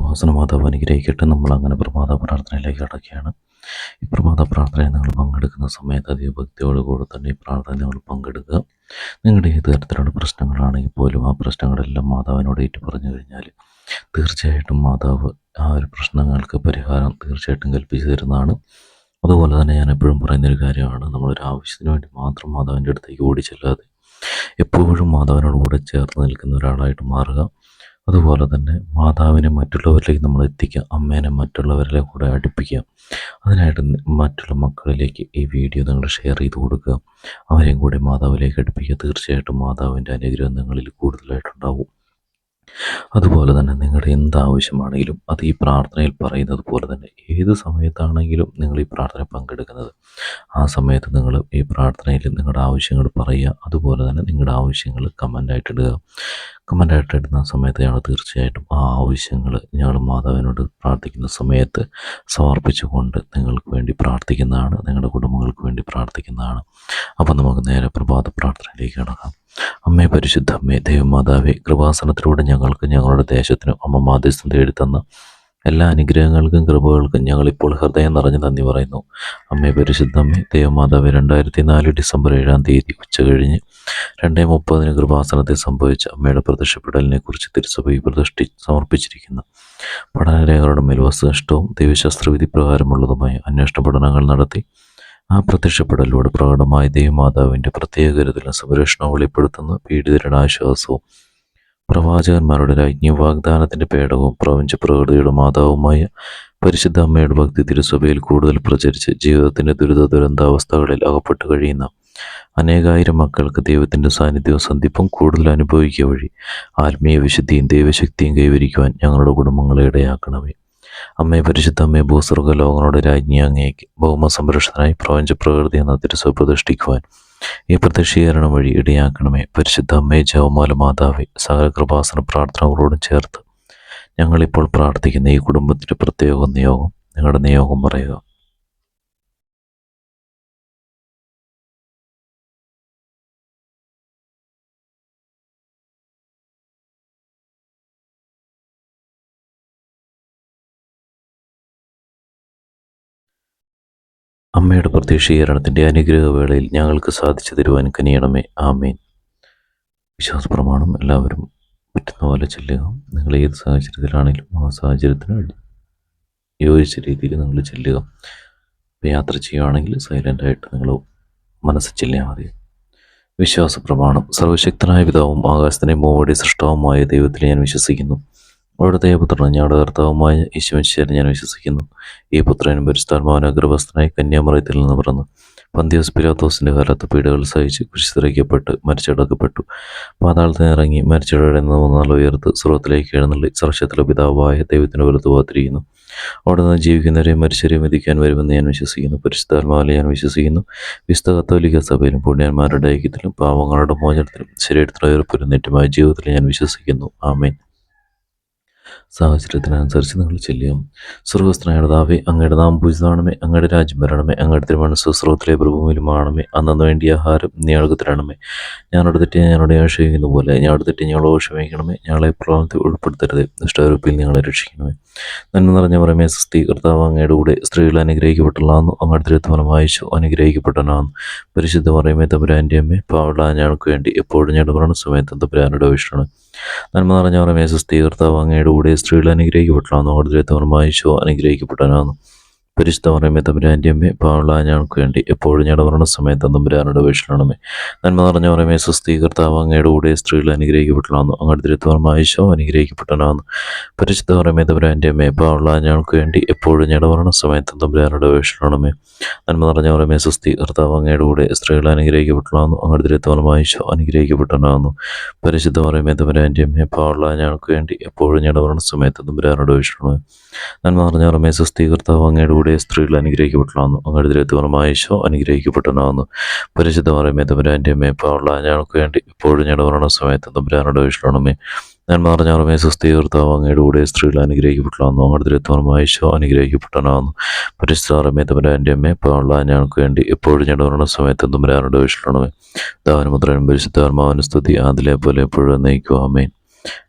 കൃപാസന മാതാവ് അനുഗ്രഹിക്കട്ടെ. നമ്മളങ്ങനെ പ്രഭാത പ്രാർത്ഥനയിലേക്ക് കടക്കുകയാണ്. ഈ പ്രഭാത പ്രാർത്ഥനയിൽ നിങ്ങൾ പങ്കെടുക്കുന്ന സമയത്ത് ദൈവഭക്തിയോടുകൂടി തന്നെ ഈ പ്രാർത്ഥന നിങ്ങൾ പങ്കെടുക്കുക. നിങ്ങളുടെ ഏത് തരത്തിലുള്ള പ്രശ്നങ്ങളാണെങ്കിൽ പോലും ആ പ്രശ്നങ്ങളെല്ലാം മാതാവിനോട് ഏറ്റു പറഞ്ഞു കഴിഞ്ഞാൽ തീർച്ചയായിട്ടും മാതാവ് ആ ഒരു പ്രശ്നങ്ങൾക്ക് പരിഹാരം തീർച്ചയായിട്ടും കൽപ്പിച്ചു തരുന്നതാണ്. അതുപോലെ തന്നെ ഞാൻ എപ്പോഴും പറയുന്നൊരു കാര്യമാണ്, നമ്മളൊരു ആവശ്യത്തിന് വേണ്ടി മാത്രം മാതാവിൻ്റെ അടുത്തേക്ക് ഓടിച്ചെല്ലാതെ എപ്പോഴും മാതാവിനോട് കൂടെ ചേർന്ന് നിൽക്കുന്ന ഒരാളായിട്ട് മാറുക. അതുപോലെ തന്നെ മാതാവിനെ മറ്റുള്ളവരിലേക്ക് നമ്മൾ എത്തിക്കുക, അമ്മേനെ മറ്റുള്ളവരിലെ കൂടെ അടുപ്പിക്കുക. അതിനായിട്ട് മറ്റുള്ള മക്കളിലേക്ക് ഈ വീഡിയോ നിങ്ങൾ ഷെയർ ചെയ്ത് കൊടുക്കുക, അവരെയും കൂടി മാതാവിലേക്ക് അടുപ്പിക്കുക. തീർച്ചയായിട്ടും മാതാവിൻ്റെ അനുഗ്രഹം നിങ്ങളിൽ കൂടുതലായിട്ടുണ്ടാവും. അതുപോലെ തന്നെ നിങ്ങളുടെ എന്താവശ്യമാണെങ്കിലും അത് ഈ പ്രാർത്ഥനയിൽ പറയുന്നത് പോലെ തന്നെ ഏത് സമയത്താണെങ്കിലും നിങ്ങൾ ഈ പ്രാർത്ഥന പങ്കെടുക്കുന്നത്, ആ സമയത്ത് നിങ്ങൾ ഈ പ്രാർത്ഥനയിൽ നിങ്ങളുടെ ആവശ്യങ്ങൾ പറയുക. അതുപോലെ തന്നെ നിങ്ങളുടെ ആവശ്യങ്ങൾ കമൻ്റായിട്ടിടുക. കമൻ്റായിട്ടിടുന്ന സമയത്ത് ഞങ്ങൾ തീർച്ചയായിട്ടും ആ ആവശ്യങ്ങൾ ഞങ്ങൾ മാതാവിനോട് പ്രാർത്ഥിക്കുന്ന സമയത്ത് സമർപ്പിച്ചുകൊണ്ട് നിങ്ങൾക്ക് വേണ്ടി പ്രാർത്ഥിക്കുന്നതാണ്, നിങ്ങളുടെ കുടുംബങ്ങൾക്ക് വേണ്ടി പ്രാർത്ഥിക്കുന്നതാണ്. അപ്പം നമുക്ക് നേരെ പ്രഭാത പ്രാർത്ഥനയിലേക്ക് കടക്കാം. അമ്മേ, പരിശുദ്ധ അമ്മേ, ദൈവമാതാവേ, കൃപാസനത്തിലൂടെ ഞങ്ങൾക്ക് ഞങ്ങളുടെ ദേശത്തിനും അമ്മ മാധ്യസ്ഥം തേടിത്തന്ന എല്ലാ അനുഗ്രഹങ്ങൾക്കും കൃപകൾക്കും ഞങ്ങളിപ്പോൾ ഹൃദയം നിറഞ്ഞ് നന്ദി പറയുന്നു. അമ്മേ, പരിശുദ്ധ അമ്മേ, ദൈവമാതാവേ, 2004 ഡിസംബർ 7 തീയതി ഉച്ചകഴിഞ്ഞ് 2:30 കൃപാസനത്തിൽ സംഭവിച്ച അമ്മയുടെ പ്രത്യക്ഷപ്പെടലിനെ കുറിച്ച് തിരുസഭയിൽ സമർപ്പിച്ചിരിക്കുന്ന പഠനരേഖകളുടെ മേൽ വസ്തുനിഷ്ഠവും ദൈവശാസ്ത്രവിധി പ്രകാരമുള്ളതുമായ അന്വേഷണ പഠനങ്ങൾ നടത്തി ആ പ്രത്യക്ഷപ്പെടലിലൂടെ പ്രകടമായ ദൈവമാതാവിൻ്റെ പ്രത്യേക കരുതലും സംരക്ഷണവും വെളിപ്പെടുത്തുന്ന പീഡിതരുടെ ആശ്വാസവും പ്രവാചകന്മാരുടെ രാജ്ഞിയും വാഗ്ദാനത്തിൻ്റെ പേടകവും പ്രപഞ്ച പ്രകൃതിയുടെ മാതാവുമായ പരിശുദ്ധ അമ്മയുടെ ഭക്തി തിരുസഭയിൽ കൂടുതൽ പ്രചരിച്ച് ജീവിതത്തിൻ്റെ ദുരന്താവസ്ഥകളിൽ അകപ്പെട്ടു കഴിയുന്ന അനേകായിരം മക്കൾക്ക് ദൈവത്തിൻ്റെ സാന്നിധ്യവും സന്ധിപ്പും കൂടുതൽ അനുഭവിക്കുക വഴി ആത്മീയ വിശുദ്ധിയും ദൈവശക്തിയും കൈവരിക്കുവാൻ ഞങ്ങളുടെ കുടുംബങ്ങളെ ഇടയാക്കണമേ. അമ്മേ, പരിശുദ്ധ അമ്മയെ, ഭൂസ്വർഗ ലോകങ്ങളുടെ രാജ്ഞി അങ്ങേക്ക് ഭൗമ സംരക്ഷണനായി പ്രപഞ്ച പ്രകൃതി എന്ന തിരുസഭ പ്രതിഷ്ഠിക്കുവാൻ ഈ പ്രത്യക്ഷീകരണം വഴി ഇടയാക്കണമേ. പരിശുദ്ധ അമ്മയെ, ജവമാല മാതാവേ, സകല കൃപാസന പ്രാർത്ഥനകളോടും ചേർത്ത് ഞങ്ങളിപ്പോൾ പ്രാർത്ഥിക്കുന്ന ഈ കുടുംബത്തിൻ്റെ പ്രത്യേക നിയോഗം നിങ്ങളുടെ നിയോഗം പറയുക. അമ്മയുടെ പ്രത്യക്ഷീകരണത്തിൻ്റെ അനുഗ്രഹവേളയിൽ ഞങ്ങൾക്ക് സാധിച്ചു തരുവാൻ കനിയണമേ. ആമേൻ. വിശ്വാസ പ്രമാണം എല്ലാവരും പറ്റുന്ന പോലെ ചെല്ലുക. നിങ്ങൾ ഏത് സാഹചര്യത്തിലാണെങ്കിലും ആ സാഹചര്യത്തിന് യോജിച്ച രീതിയിൽ നിങ്ങൾ ചെല്ലുക. ഇപ്പോൾ യാത്ര ചെയ്യുകയാണെങ്കിൽ സൈലൻ്റായിട്ട് നിങ്ങൾ മനസ്സിൽ ചെല്ലിയാൽ മതി. വിശ്വാസ പ്രമാണം. സർവശക്തനായ പിതാവും ആകാശത്തിനെ മൂവടി സൃഷ്ടാവുമായ ദൈവത്തിൽ ഞാൻ വിശ്വസിക്കുന്നു. അവിടുത്തെ പുത്രനും ഞങ്ങളുടെ കർത്താവുമായ യേശുമിശിഹായിൽ ഞാൻ വിശ്വസിക്കുന്നു. ഈ പുത്രനും പരിശുദ്ധാത്മാവിനാൽ ഗർഭസ്ഥനായി കന്യാമറിയത്തിൽ നിന്ന് പിറന്നു പന്തിയോസ് പിലാത്തോസിൻ്റെ കാലത്ത് പീഡകൾ സഹിച്ച് കുരിശിതറയ്ക്കപ്പെട്ട് മരിച്ചടക്കപ്പെട്ടു. പാതാളത്തിൽ ഇറങ്ങി മരിച്ചവരുടെ 3 നാൾ ഉയർത്ത് സ്വർഗ്ഗത്തിലേക്ക് എഴുന്നള്ളി സർവശക്തിയുള്ള പിതാവായ ദൈവത്തിന് വലത്ത് ഭാഗത്തിരിക്കുന്നു. അവിടെ നിന്ന് ജീവിക്കുന്നവരെയും മരിച്ചവരെയും വിധിക്കാൻ വരുമെന്ന് ഞാൻ വിശ്വസിക്കുന്നു. പരിശുദ്ധാത്മാവിൽ ഞാൻ വിശ്വസിക്കുന്നു. വിശുദ്ധ കത്തോലിക്ക സഭയിലും പുണ്യന്മാരുടെ ഐക്യത്തിലും പാവങ്ങളുടെ മോചനത്തിലും ശരീരത്തിലുള്ള ഉയർപ്പിലും നിത്യമായ ജീവിതത്തിൽ ഞാൻ വിശ്വസിക്കുന്നു. ആമേൻ. സാഹചര്യത്തിനനുസരിച്ച് നിങ്ങൾ ചെല്ലുക. സ്വർഗ്ഗസ്ഥനായ പിതാവേ, അങ്ങയുടെ നാമം പൂജിതമാണമേ, അങ്ങയുടെ രാജ്യം വരണമേ, അങ്ങയുടെ തിരുമനസ്സ് സ്വർഗ്ഗത്തിലെ ഭൂമിയിലുമാണമേ. അന്നു വേണ്ടിയ ആഹാരം നീ ഞങ്ങൾക്ക് തരണമേ. ഞങ്ങളുടെ തെറ്റി ഞങ്ങളുടെ ക്ഷമിക്കുന്ന പോലെ ഞങ്ങളുടെ തെറ്റി ഞങ്ങളോട് ക്ഷമിക്കണമേ. ഞങ്ങളെ പ്രലോഭനത്തിൽ ഉൾപ്പെടുത്തരുത്, ദുഷ്ടരൂപിയിൽ ഞങ്ങളെ രക്ഷിക്കണമേ. നന്മ നിറഞ്ഞ മറിയമേ, സ്വസ്തി, കർത്താവ് അങ്ങയുടെ കൂടെ സ്ത്രീകൾ അനുഗ്രഹിക്കപ്പെട്ടവളാകുന്നു. അങ്ങയുടെ തിരുത്തുഫലമായ യേശു അനുഗ്രഹിക്കപ്പെട്ടവനാകുന്നു. പരിശുദ്ധ മറിയമേ, തമ്പുരാൻ്റെ അമ്മേ, പാവങ്ങളായ ഞങ്ങൾക്ക് വേണ്ടി എപ്പോഴും ഞങ്ങളുടെ മരണസമയത്തും തമ്പുരാനോട് അപേക്ഷിക്കണം. നന്മ നിറഞ്ഞ മറിയമേ, സ്വസ്തി, കർത്താവ് അങ്ങയുടെ കൂടെ സ്ത്രീകൾ അനുഗ്രഹിക്കപ്പെട്ടവളാകുന്നു. അങ്ങയുടെ തിരുത്തുഫലമായ യേശു അനുഗ്രഹിക്കപ്പെട്ടവനാകുന്നു. പരിശുദ്ധ മറിയമേ, തമ്പുരാൻ്റെ അമ്മേ, പാവങ്ങളായ ഞങ്ങൾക്ക് വേണ്ടി എപ്പോഴും ഞങ്ങളുടെ മരണസമയത്തും തമ്പുരാനോട് അപേക്ഷിക്കണമേ. നന്മ നിറഞ്ഞ മറിയമേ, സ്വസ്തി, കർത്താവ് അങ്ങയുടെ കൂടെ സ്ത്രീകൾ അനുഗ്രഹിക്കപ്പെട്ടവളാകുന്നു. അങ്ങയുടെ തിരുത്തുഫലമായ യേശു അനുഗ്രഹിക്കപ്പെട്ടവനാകുന്നു. പരിശുദ്ധ മറിയമേ, തമ്പുരാൻ്റെ അമ്മേ, പാവങ്ങളായ ഞങ്ങൾക്ക് വേണ്ടി എപ്പോഴും ഞങ്ങളുടെ മരണസമയത്തും തമ്പുരാനോട് അപേക്ഷിക്കണമേ. നന്മ നിറഞ്ഞ മറിയമേ, സ്വസ്തി, കർത്താവ് അങ്ങയുടെ കൂടെ സ്ത്രീകൾ അനുഗ്രഹിക്കപ്പെട്ടവളാകുന്നു. അങ്ങയുടെ തിരുത്തുഫലമായ യേശു അനുഗ്രഹിക്കപ്പെട്ടവനാകുന്നു. പരിശുദ്ധ മറിയമേ, തമ്പുരാൻ്റെ അമ്മേ, പാവങ്ങളായ ഞങ്ങൾക്ക് വേണ്ടി എപ്പോഴും ഞങ്ങളുടെ മരണസമയത്തും തമ്പുരാനോട് അപേക്ഷിക്കണമേ. നന്മ നിറഞ്ഞ മറിയമേ, സ്വസ്തി, കർത്താവ് അങ്ങയുടെ കൂടെ സ്ത്രീകൾ അനുഗ്രഹിക്കപ്പെട്ടവളാകുന്നു. അങ്ങയുടെ തിരുത്തുഫലമായ യേശു അനുഗ്രഹിക്കപ്പെട്ടവനാകുന്നു. പരിശുദ്ധ മറിയമേ, തമ്പുരാൻ്റെ അമ്മേ, പാവങ്ങളായ ഞങ്ങൾക്ക് വേണ്ടി എപ്പോഴും ഞങ്ങളുടെ മരണസമയത്തും തമ്പുരാനോട് അപേക്ഷിക്കണമേ. നന്മ നിറഞ്ഞ മറിയമേ, സ്വസ്തി, കർത്താവ് അങ്ങയുടെ കൂടെ സ്ത്രീകൾ അനുഗ്രഹിക്കപ്പെട്ടവളാകുന്നു. അങ്ങയുടെ തിരുത്തുഫലമായ യേശു അനുഗ്രഹിക്കപ്പെട്ടവനാകുന്നു. പരിശുദ്ധ മറിയമേ, തമ്പുരാൻ്റെ അമ്മേ, പാവങ്ങളായ ഞങ്ങൾക്ക് വേണ്ടി എപ്പോഴും ഞങ്ങളുടെ മരണസമയത്തും തമ്പുരാനോട് അപേക്ഷിക്കണമേ. പിതാവിനും പുത്രനും പരിശുദ്ധാത്മാവിനും സ്തുതി, ആദിലെ പോലെ എപ്പോഴും എന്നേക്കും. ആമേൻ.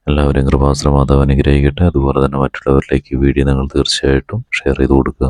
എല്ലാവരെയും കൃപാസന മാതാവ് അനുഗ്രഹിക്കട്ടെ. അതുപോലെ തന്നെ മറ്റുള്ളവരിലേക്ക് ഈ വീഡിയോ നിങ്ങൾ തീർച്ചയായിട്ടും ഷെയർ ചെയ്ത് കൊടുക്കുക.